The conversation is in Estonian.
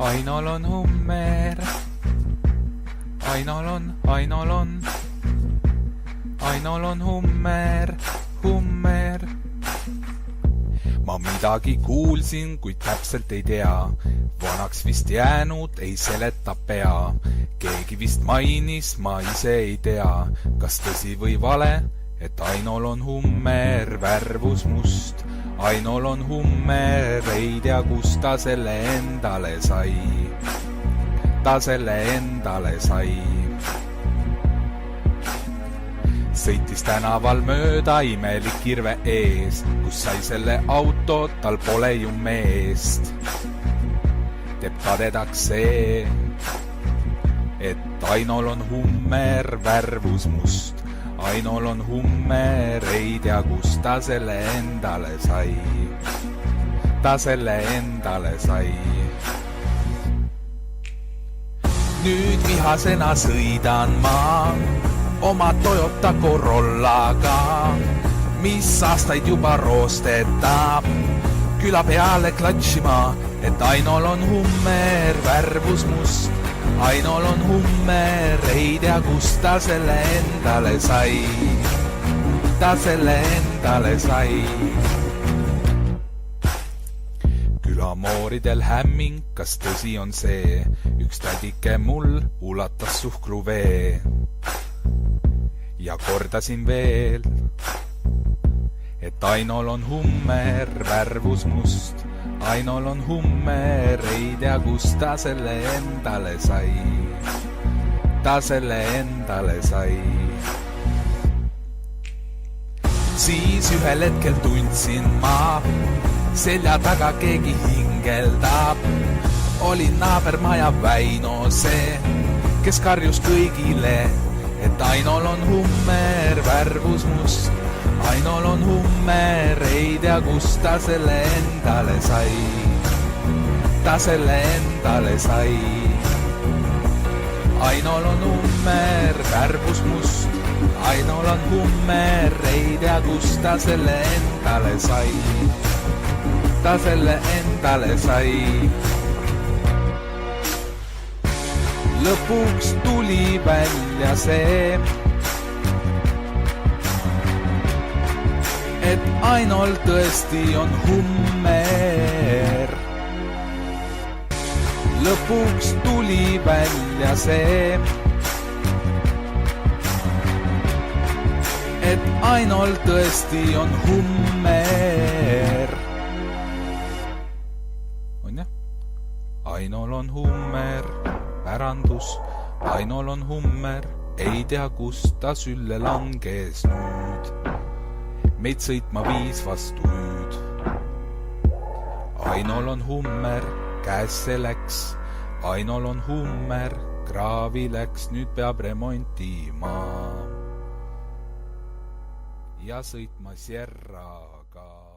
Ainol on hummer. Ainol on hummer. Ma midagi kuulsin, kuid täpselt ei tea. Vanaks vist jäänud, ei seleta pea. Keegi vist mainis, ma ise ei tea. Kas tõsi või vale, et Ainol on hummer, värvus must. Ainol on hummer, ei tea kus ta selle endale sai. Ta selle endale sai. Sõitis tänaval mööda imelik kirve ees, kus sai selle auto, tal pole ju meest. Teeb kadedaks see, et Ainol on hummer, värvus must. Ainol on hummer, ei tea kus ta selle endale sai. Ta selle endale sai. Nüüd vihasena sõidan ma oma Toyota Corollaga, mis aastaid juba roostetab, küla peale klatšima, et Ainol on hummer, värvus must. Ainol on hummer, ei tea kus ta selle endale sai. Ta selle endale sai. Külamooridel hämming, kas tõsi on see, üks tädike mul ulatas suhkruvee. Ja kordasin veel, et Ainol on hummer, värvus must. Ainol on hummer, ei tea kus ta selle endale sai. Ta selle endale sai. Siis ühel hetkel tundsin ma, selja taga keegi hingeldab. Oli naabermaja Väino see, kes karjus kõigile, et Ainol on hummer, värvus must. Ainol on hummer, ei tea kus ta selle endale sai. Ta selle endale sai. Ainol on hummer, värvus must. Ainol on hummer, ei tea kus ta selle endale sai. Ta selle endale sai. Lõpuks tuli välja see, et Ainol tõesti on hummer. Lõpuks tuli välja see, et Ainol tõesti on hummer. On jah? Ainol on hummer, pärandus. Ainol on hummer, ei tea kus ta sülle langes nüüd. Meid sõitma viis vastu hüüd. Ainol on hummer, käes see läks. Ainol on hummer, kraavi läks, nüüd peab remontima. Ja sõitma Sierraga.